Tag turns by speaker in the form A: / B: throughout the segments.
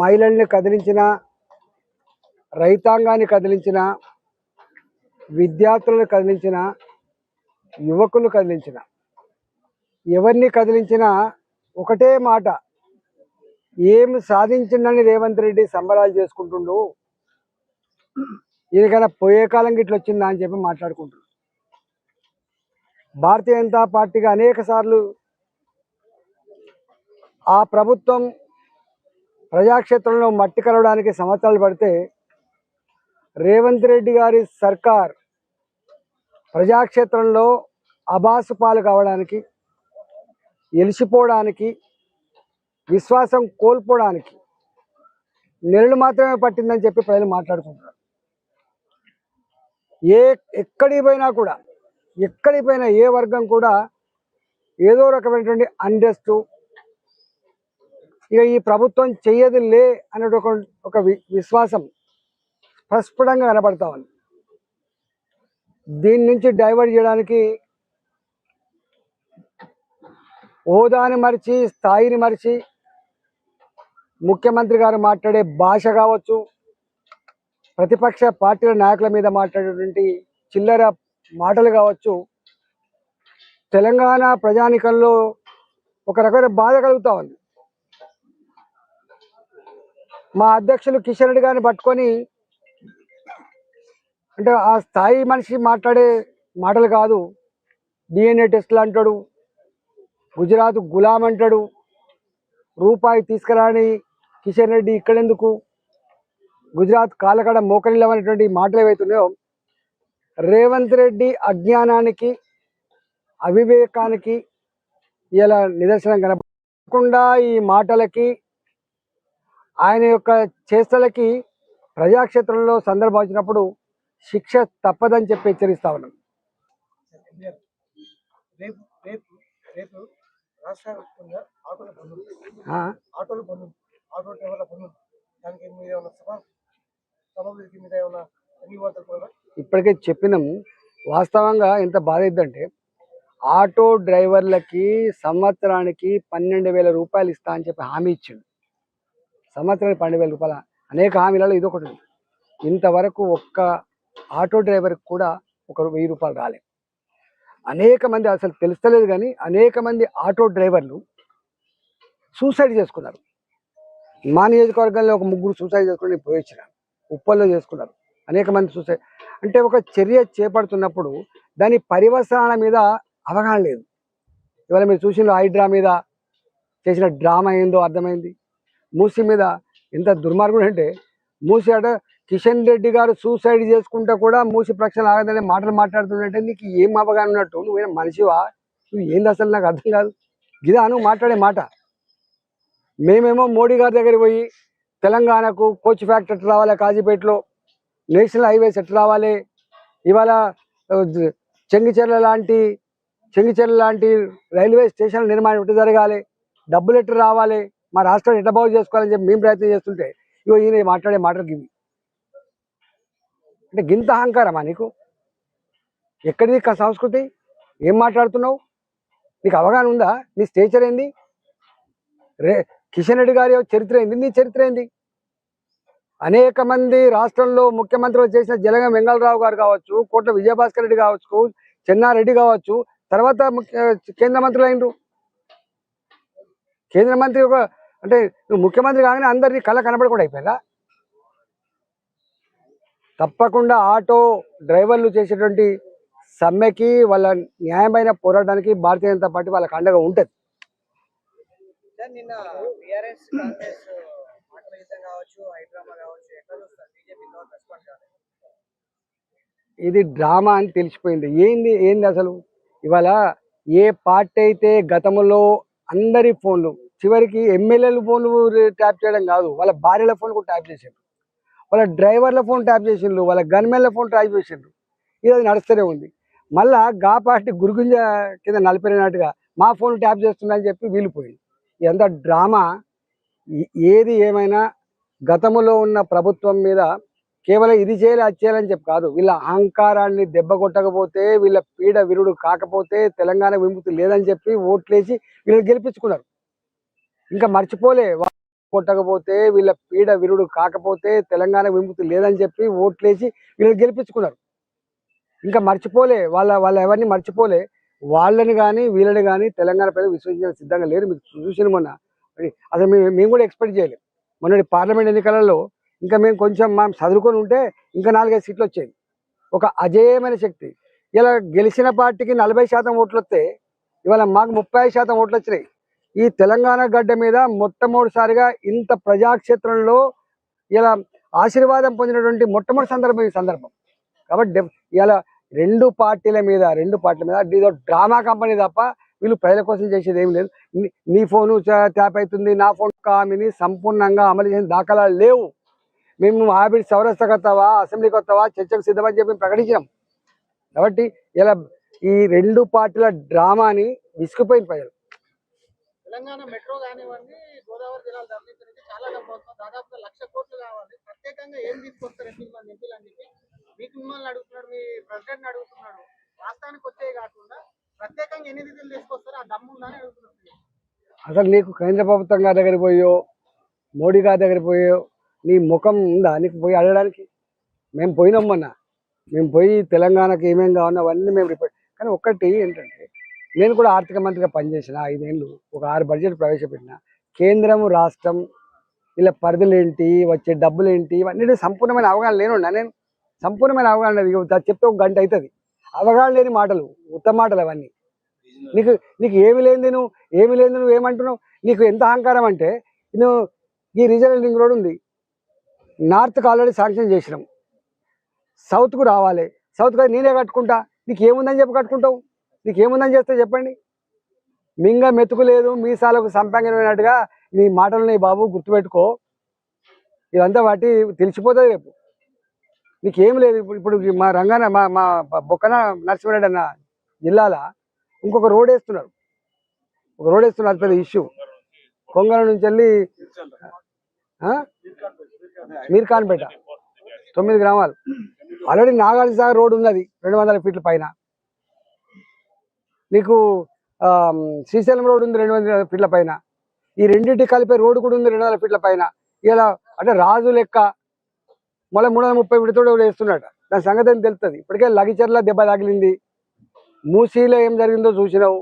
A: మహిళల్ని కదిలించిన, రైతాంగాన్ని కదిలించిన, విద్యార్థులను కదిలించిన, యువకులను కదిలించిన, ఎవరిని కదిలించినా ఒకటే మాట, ఏం సాధించిందని రేవంత్ రెడ్డి సంబరాలు చేసుకుంటుండు, ఈయనకైనా పోయే కాలం గిట్ల వచ్చిందా అని చెప్పి మాట్లాడుకుంటున్నారు. భారతీయ జనతా పార్టీగా అనేక సార్లు ఆ ప్రభుత్వం ప్రజాక్షేత్రంలో మట్టి కలవడానికి సంవత్సరాలు పడితే రేవంత్ రెడ్డి గారి సర్కార్ ప్రజాక్షేత్రంలో అబాసుపాలు కావడానికి, ఎలిసిపోవడానికి, విశ్వాసం కోల్పోవడానికి నెలలు మాత్రమే పట్టిందని చెప్పి ప్రజలు మాట్లాడుకుంటున్నారు. ఎక్కడికి పోయినా ఏ వర్గం కూడా ఏదో రకమైనటువంటి అన్రెస్ట్, ఇక ఈ ప్రభుత్వం చెయ్యదులే అనే ఒక విశ్వాసం స్పష్టంగా కనబడతా ఉంది. దీని నుంచి డైవర్ట్ చేయడానికి హోదాని మరిచి, స్థాయిని మరిచి, ముఖ్యమంత్రి గారు మాట్లాడే భాష కావచ్చు, ప్రతిపక్ష పార్టీల నాయకుల మీద మాట్లాడేటువంటి చిల్లర మాటలు కావచ్చు, తెలంగాణ ప్రజానికంలో ఒక రకమైన బాధ కలుగుతూ ఉంది. మా అధ్యక్షులు కిషన్ రెడ్డి గారిని పట్టుకొని, అంటే ఆ స్థాయి మనిషి మాట్లాడే మాటలు కాదు, DNA టెస్టులు అంటాడు, గుజరాత్ గులాం అంటాడు, రూపాయి తీసుకురాని కిషన్ రెడ్డి ఇక్కడెందుకు, గుజరాత్ కాళ్ళకడ మోకరిల్లవనేటువంటి మాటలు ఏవైతున్నాయో రేవంత్ రెడ్డి అజ్ఞానానికి, అవివేకానికి ఇలా నిదర్శనం కనపడకుండా ఈ మాటలకి, ఆయన యొక్క చేష్టలకి ప్రజాక్షేత్రంలో సందర్భం వచ్చినప్పుడు శిక్ష తప్పదని చెప్పి హెచ్చరిస్తా ఉన్నాం. ఇప్పటికే చెప్పినాం. వాస్తవంగా ఎంత బాధ ఇద్దంటే, ఆటో డ్రైవర్లకి సంవత్సరానికి 12,000 రూపాయలు ఇస్తా అని చెప్పి హామీ ఇచ్చిండు. సంవత్సరానికి 12,000 రూపాయల అనేక హామీలలో ఇదొకటి. ఇంతవరకు ఒక్క ఆటో డ్రైవర్కి కూడా ఒక 1,000 రూపాయలు రాలేదు. అనేక మంది, అసలు తెలుస్తలేదు కానీ అనేక మంది ఆటో డ్రైవర్లు సూసైడ్ చేసుకున్నారు. మా నియోజకవర్గంలో ఒక 3 సూసైడ్ చేసుకుని పోయొచ్చినారు, ఉప్పల్లో చేసుకున్నారు. అనేక మంది సూసైడ్. అంటే ఒక చర్య చేపడుతున్నప్పుడు దాని పర్యవసానాల మీద అవగాహన లేదు. ఇవాళ మీరు చూసిన హైడ్రా మీద చేసిన డ్రామా ఏందో అర్థమైంది. మూసి మీద ఎంత దుర్మార్గుడు అంటే, మూసి అట కిషన్ రెడ్డి గారు సూసైడ్ చేసుకుంటే కూడా మూసి ప్రక్షాళన ఆగదనే మాటలు మాట్లాడుతుంటే నీకు ఏం అవగాహన ఉన్నట్టు, నువ్వేం మనిషివా, నువ్వు ఏంది అసలు నాకు అర్థం కాదు. గిదా నువ్వు మాట్లాడే మాట. మేమేమో మోడీ గారి దగ్గరికి పోయి తెలంగాణకు కోచ్ ఫ్యాక్టరీ ఎట్లా రావాలి, కాజీపేటలో నేషనల్ హైవేస్ ఎట్లా రావాలి, ఇవాళ చెంగిచెర్ల లాంటి రైల్వే స్టేషన్ల నిర్మాణం ఎట్లా జరగాలి, డబ్బులు ఎట్లా రావాలి, మా రాష్ట్రాన్ని ఎట్లా బాగు చేసుకోవాలని చెప్పి మేము ప్రయత్నం చేస్తుంటే ఇగో ఈయన మాట్లాడే మాటలు గివి. అంటే గింత అహంకారమా నీకు? ఎక్కడిది సంస్కృతి? ఏం మాట్లాడుతున్నావు? నీకు అవగాహన ఉందా? నీ స్టేచర్ ఏంది? కిషన్ రెడ్డి గారి చరిత్ర ఏంది? నీ చరిత్ర ఏంది? అనేక మంది రాష్ట్రంలో ముఖ్యమంత్రులు చేసిన జలగం వెంగళరావు గారు కావచ్చు, కోట్ల విజయభాస్కర్ రెడ్డి కావచ్చు, చెన్నారెడ్డి కావచ్చు, తర్వాత కేంద్ర మంత్రులు అయినరు. కేంద్ర మంత్రి అంటే నువ్వు ముఖ్యమంత్రి కాగానే అందరినీ కళ కనబడకుండా అయిపోయిందా? తప్పకుండా ఆటో డ్రైవర్లు చేసేటువంటి సమ్మెకి, వాళ్ళ న్యాయమైన పోరాటానికి భారతీయ జనతా పార్టీ వాళ్ళకి అండగా ఉంటుంది. ఇది డ్రామా అని తెలిసిపోయింది. ఏంది అసలు? ఇవాళ ఏ పార్టీ అయితే గతంలో అందరి ఫోన్లు, చివరికి ఎమ్మెల్యేల ఫోన్లు ట్యాప్ చేయడం కాదు, వాళ్ళ భార్యల ఫోన్ కూడా ట్యాప్ చేసిండ్రు, వాళ్ళ డ్రైవర్ల ఫోన్ ట్యాప్ చేసిండ్రు, వాళ్ళ గన్మెన్ల ఫోన్ ట్యాప్ చేసిండ్రు. ఇది నడుస్తూనే ఉంది. మళ్ళా గా పార్టీ గురుగుంజ కింద నలిపినట్టుగా మా ఫోన్ ట్యాప్ చేస్తుందని చెప్పి వీలిపోయింది. ఎంత డ్రామా. ఏది ఏమైనా గతంలో ఉన్న ప్రభుత్వం మీద కేవలం ఇది చేయాలి అది చేయాలని చెప్పి కాదు, వీళ్ళ అహంకారాన్ని దెబ్బ కొట్టకపోతే, వీళ్ళ పీడ విరుడు కాకపోతే తెలంగాణ విముక్తి లేదని చెప్పి ఓట్లేసి వీళ్ళు గెలిపించుకున్నారు. ఇంకా మర్చిపోలే. కొట్టకపోతే వీళ్ళ పీడ విరుడు కాకపోతే తెలంగాణ విముక్తి లేదని చెప్పి ఓట్లేసి వీళ్ళని గెలిపించుకున్నారు. ఇంకా మర్చిపోలే వాళ్ళ ఎవరిని మర్చిపోలే. వాళ్ళని కానీ వీళ్ళని కానీ తెలంగాణ ప్రజలు విశ్వసించడానికి సిద్ధంగా లేరు. మీకు చూసిన మొన్న అసలు మేము కూడా ఎక్స్పెక్ట్ చేయలేము. మొన్నటి పార్లమెంట్ ఎన్నికలలో ఇంకా మేము కొంచెం మనం చదువుకొని ఉంటే ఇంకా 4-5 సీట్లు వచ్చాయి. ఒక అజేయమైన శక్తి. ఇలా గెలిచిన పార్టీకి 40% ఓట్లు వస్తే ఇవాళ మాకు 35% ఓట్లు వచ్చినాయి. ఈ తెలంగాణ గడ్డ మీద మొట్టమొదటిసారిగా ఇంత ప్రజాక్షేత్రంలో ఇలా ఆశీర్వాదం పొందినటువంటి మొట్టమొదటి సందర్భం ఈ సందర్భం. కాబట్టి ఇలా రెండు పార్టీల మీద ఇదో డ్రామా కంపెనీ తప్ప వీళ్ళు ప్రజల కోసం చేసేది ఏం లేదు. నీ ఫోను ట్యాప్ అవుతుంది, నా ఫోన్ హామీని సంపూర్ణంగా అమలు చేసిన దాఖలాలు లేవు. మేము హాబిట్ సౌరస్థకు వస్తావా, అసెంబ్లీకి వస్తావా, చర్చకు సిద్ధమని చెప్పి ప్రకటించినాం. కాబట్టి ఇలా ఈ రెండు పార్టీల డ్రామాని విసిగిపోయిన ప్రజలు.
B: తెలంగాణ మెట్రో కానివ్వండి, గోదావరి జిల్లాలు తరలించడానికి చాలా డబ్బు అవుతుంది. దాదాపుగా 1,00,000 కోట్లు కావాలి. ప్రత్యేకంగా ఏం తీసుకొస్తారు మంది ఎంపీలు అని చెప్పి మీకు మిమ్మల్ని అడుగుతున్నాడు, మీ ప్రెసిడెంట్ అడుగుతున్నాడు. రాష్ట్రానికి వచ్చే కాకుండా ప్రత్యేకంగా ఎన్ని నిధులు తీసుకొస్తారు, ఆ దమ్ము ఉందని అడుగుతున్నాడు.
A: అసలు నీకు కేంద్ర ప్రభుత్వం గారి దగ్గర పోయో, మోడీ గారి దగ్గర పోయో నీ ముఖం ఉందా నీకు పోయి అడగడానికి? మేము పోయినాం మొన్న. మేము పోయి తెలంగాణకి ఏమేం కావాలో అవన్నీ మేము రిపోర్ట్. కానీ ఒక్కటి ఏంటంటే, నేను కూడా ఆర్థిక మంత్రిగా పనిచేసిన 5 ఏళ్ళు, ఒక 6 బడ్జెట్ ప్రవేశపెట్టిన. కేంద్రం రాష్ట్రం ఇలా పరిధులు ఏంటి, వచ్చే డబ్బులు ఏంటి, ఇవన్నీ సంపూర్ణమైన అవగాహన లేనున్నా. నేను సంపూర్ణమైన అవగాహన లేదు. చెప్తే 1 గంట అవుతుంది. అవగాహన లేని మాటలు, ఉత్తమ మాటలు అవన్నీ. నీకు ఏమి లేనిది నువ్వు ఏమంటున్నావు? నీకు ఎంత అహంకారం అంటే, నువ్వు ఈ రీజనల్ రింగ్ రోడ్ ఉంది, నార్త్కి ఆల్రెడీ శాంక్షన్ చేసినాం, సౌత్కు రావాలి. సౌత్కి నేనే కట్టుకుంటా. నీకు ఏముందని చెప్పి కట్టుకుంటావు? నీకు ఏముందని చేస్తే చెప్పండి. మింగ మెతుకు లేదు, మీసాలకు సంపంగమైనట్టుగా నీ మాటలని బాబు గుర్తుపెట్టుకో. ఇదంతా వాటి తెలిసిపోతుంది రేపు. నీకేం లేదు. ఇప్పుడు మా రంగాన మా బొక్కన నరసింహారెడ్డి అన్న జిల్లాలో ఇంకొక రోడ్ వేస్తున్నారు. అది పెద్ద ఇష్యూ. కొంగల నుంచి వెళ్ళి మీర్ఖాన్పేట 9 గ్రామాలు. ఆల్రెడీ నాగార్జున సాగర్ రోడ్ ఉంది, అది 200 ఫీట్ల పైన. నీకు శ్రీశైలం రోడ్ ఉంది 200 ఫీట్ల పైన. ఈ రెండింటి కలిపే రోడ్డు కూడా ఉంది 200 ఫీట్ల పైన. ఇలా అంటే రాజు లెక్క మళ్ళీ 330 ఫీట్లతో వేస్తున్నాడు. దాని సంగతి ఏం తెలుస్తుంది. ఇప్పటికే లగిచర్ల దెబ్బ తగిలింది. మూసీలో ఏం జరిగిందో చూసినావు,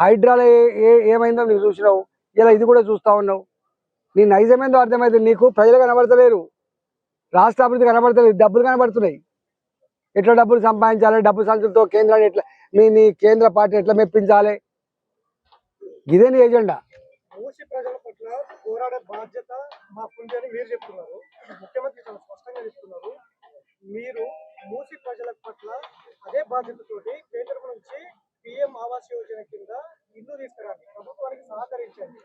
A: హైడ్రాలో ఏమైందో నీకు చూసినావు. ఇలా ఇది కూడా చూస్తూ ఉన్నావు. నీ నైజమేందో అర్థమైంది. నీకు ప్రజలు కనబడతలేరు, రాష్ట్ర అభివృద్ధి కనబడతలేదు, డబ్బులు కనబడుతున్నాయి. ఎట్లా డబ్బులు సంపాదించాలి, డబ్బు సంచులతో కేంద్రాన్ని ఎట్లా నీ కేంద్ర పార్టీ ఎట్లా మెప్పించాలి, ఇదే నీ ఎజెండా.
B: మూసి ప్రజల పట్ల పోరాడే బాధ్యత మాకుందని మీరు చెప్తున్నారు. ముఖ్యమంత్రి చాలా స్పష్టంగా చెప్తున్నారు. మీరు మూసి ప్రజల పట్ల అదే బాధ్యతతోటి కేంద్రం నుంచి PM ఆవాస్ యోజన కింద ఇల్లు తీసుకురండి, ప్రభుత్వానికి సహకరించండి,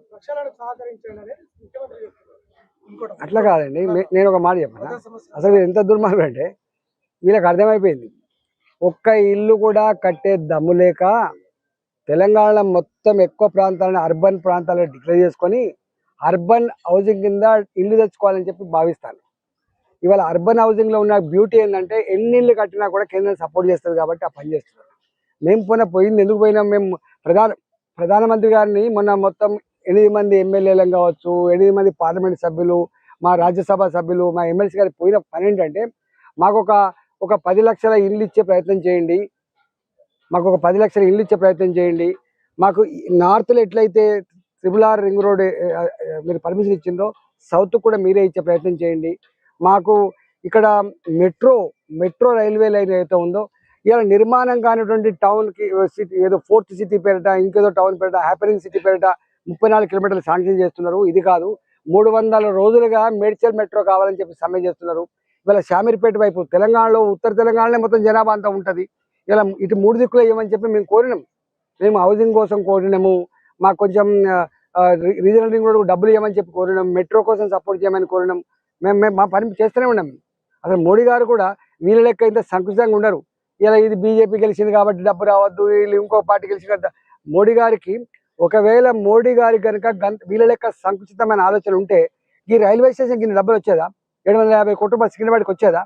B: ప్రక్షాళనకు సహకరించండి అనేది ముఖ్యమంత్రి చెప్తున్నారు.
A: అట్లా కాదండి. నేను ఒక మాట చెప్పాను. అసలు ఎంత దుర్మార్గం అంటే, వీళ్ళకి అర్థమైపోయింది. ఒక్క ఇల్లు కూడా కట్టే దమ్ము లేక తెలంగాణ మొత్తం ఎక్కువ ప్రాంతాలను అర్బన్ ప్రాంతాలను డిక్లేర్ చేసుకొని అర్బన్ హౌసింగ్ కింద ఇల్లు తెచ్చుకోవాలని చెప్పి భావిస్తాను. ఇవాళ అర్బన్ హౌసింగ్లో ఉన్న బ్యూటీ ఏంటంటే, ఎన్ని ఇళ్ళు కట్టినా కూడా కేంద్రం సపోర్ట్ చేస్తుంది కాబట్టి ఆ పని చేస్తున్నారు. మేము పోయింది ఎందుకు పోయినాం? మేము ప్రధానమంత్రి గారిని మొన్న మొత్తం 8 మంది ఎమ్మెల్యేలను కావచ్చు, 8 మంది పార్లమెంట్ సభ్యులు, మా రాజ్యసభ సభ్యులు, మా ఎమ్మెల్సీ గారికి పోయిన పని ఏంటంటే, మాకు ఒక 10 లక్షల ఇల్లు ఇచ్చే ప్రయత్నం చేయండి, మాకు నార్త్లో ఎట్లయితే RRR రింగ్ రోడ్ మీరు పర్మిషన్ ఇచ్చిందో సౌత్ కూడా మీరే ఇచ్చే ప్రయత్నం చేయండి. మాకు ఇక్కడ మెట్రో రైల్వే లైన్ ఏదైతే ఉందో, ఇలా నిర్మాణం కానిటువంటి టౌన్కి ఏదో 4th సిటీ పేరిట, ఇంకేదో టౌన్ పేరిట, హ్యాపెనింగ్ సిటీ పేరిట 34 కిలోమీటర్లు శాంక్షన్ చేస్తున్నారు. ఇది కాదు, 300 రోజులుగా మేడ్చల్ మెట్రో కావాలని చెప్పి సమ్మె చేస్తున్నారు. ఇవాళ శామీర్పేట వైపు తెలంగాణలో, ఉత్తర తెలంగాణలో మొత్తం జనాభా అంతా ఉంటుంది. ఇలా ఇటు 3 దిక్కులు ఇవ్వమని చెప్పి మేము కోరినాం. మేము హౌసింగ్ కోసం కోరినాము, మాకు కొంచెం రీజనల్ రింగ్ రోడ్ డబ్బులు ఇవ్వమని చెప్పి కోరినాం, మెట్రో కోసం సపోర్ట్ చేయమని కోరినాం. మేము మా పని చేస్తూనే ఉన్నాం. అసలు మోడీ గారు కూడా వీళ్ళ లెక్క ఇంత సంకుచితంగా ఉండరు. ఇలా ఇది బీజేపీ గెలిచింది కాబట్టి డబ్బు రావద్దు, వీళ్ళు ఇంకో పార్టీ గెలిచింది కదా. మోడీ గారికి ఒకవేళ మోడీ గారికి కనుక వీళ్ళ లెక్క సంకుచితమైన ఆలోచన ఉంటే ఈ రైల్వే స్టేషన్కి ఇన్ని డబ్బులు వచ్చేదా? 750 కోట్ల రూపాయలు సికింద్రాబాద్కి వచ్చేదా?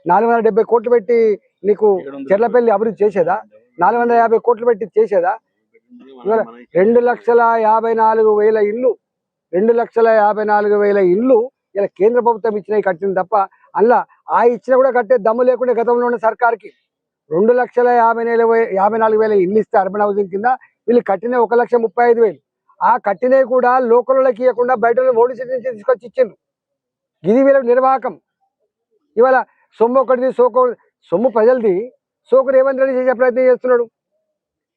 A: 470 కోట్లు పెట్టి నీకు చెర్లపల్లి అభివృద్ధి చేసేదా? 450 కోట్లు పెట్టి చేసేదా? ఇవాళ 2,54,000 ఇల్లు 2,54,000 ఇండ్లు ఇలా కేంద్ర ప్రభుత్వం ఇచ్చినవి కట్టింది తప్ప అందులో ఆ ఇచ్చినా కూడా కట్టే దమ్ము లేకుండా గతంలో ఉన్న సర్కార్కి 2,54,000 ఇండ్లు ఇస్తే అర్బన్ హౌసింగ్ కింద వీళ్ళు కట్టిన 1,35,000 ఆ కట్టినవి కూడా లోకల్లోకి ఇవ్వకుండా బయట ఓడిసి నుంచి తీసుకొచ్చి ఇచ్చిండ్రు. ఇది వీళ్ళ నిర్వాహకం. ఇవాళ సొమ్ము ఒకటిది సొమ్ము ప్రజలది సోకు రేవంత్ రెడ్డి చేసే ప్రయత్నం చేస్తున్నాడు.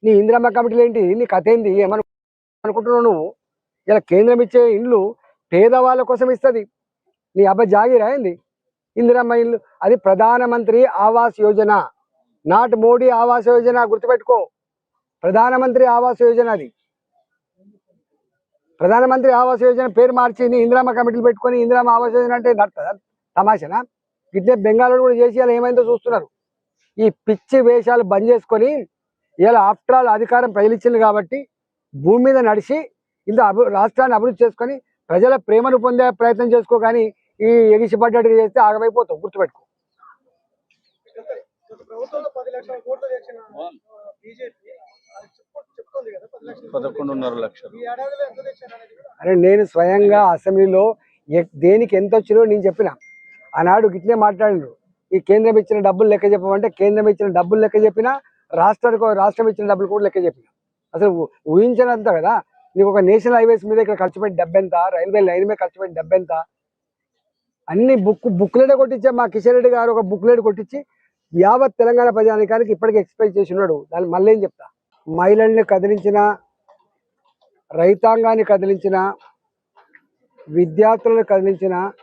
A: నీ ఇందిరమ్మ కమిటీలు ఏంటి, నీ కథ ఏంది, ఏమనుకుంటున్నావు నువ్వు? ఇలా కేంద్రం ఇచ్చే ఇండ్లు పేదవాళ్ళ కోసం ఇస్తుంది. నీ అబ్బ జాగిరా ఏంది ఇందిరమ్మ ఇల్లు? అది ప్రధానమంత్రి ఆవాస్ యోజన, నాట్ మోడీ ఆవాస్ యోజన. గుర్తుపెట్టుకో, ప్రధానమంత్రి ఆవాస్ యోజన. అది ప్రధానమంత్రి ఆవాస్ యోజన పేరు మార్చి నీ ఇందిరమ్మ కమిటీలు పెట్టుకొని ఇందిరమ్మ ఆవాస్ యోజన అంటే నడుతుందా? తమాషనా? ఇట్లే బెంగాల్లో కూడా చేసి ఇలా ఏమైందో చూస్తున్నారు. ఈ పిచ్చి వేషాలు బంద్ చేసుకొని ఇలా ఆఫ్టర్ ఆల్ అధికారం ప్రజలు ఇచ్చింది కాబట్టి భూమి మీద నడిచి ఇంత రాష్ట్రాన్ని అభివృద్ధి చేసుకొని ప్రజల ప్రేమను పొందే ప్రయత్నం చేసుకో, కానీ ఈ ఎగిసిపడ్డట్టుగా చేస్తే ఆగమైపోతావు. గుర్తుపెట్టుకో.
B: గత ప్రభుత్వంలో 10 లక్షల కోట్లు తెచ్చిన బీజేపీ చెప్తుంది కదా 10 లక్షలు
C: 11.5 లక్షలు.
B: ఈ ఏడాదిలో ఎంత తెచ్చారు అనేది కూడా
A: అరే నేను స్వయంగా అసెంబ్లీలో దేనికి ఎంత వచ్చినో నేను చెప్పిన. ఆనాడు గిట్లే మాట్లాడినారు. ఈ కేంద్రం ఇచ్చిన డబ్బులు లెక్క చెప్పమంటే కేంద్రం ఇచ్చిన డబ్బులు లెక్క చెప్పినా, రాష్ట్రం ఇచ్చిన డబ్బులు కూడా లెక్క చెప్పిన. అసలు ఊహించినంత కదా. నీకు ఒక నేషనల్ హైవేస్ మీద ఇక్కడ ఖర్చు పెట్టి డబ్బు ఎంత, రైల్వే లైన్ మీద ఖర్చు పెట్టి డబ్బు ఎంత, అన్ని బుక్లెట్ కొట్టించా. మా కిషన్ రెడ్డి గారు ఒక బుక్లెట్ కొట్టించి యావత్ తెలంగాణ ప్రజానికానికి ఇప్పటికీ ఎక్స్ప్లెయిన్ చేసి ఉన్నాడు. దాన్ని మళ్ళీ ఏం చెప్తా. మహిళల్ని కదిలించిన, రైతాంగాన్ని కదిలించిన, విద్యార్థులను కదిలించిన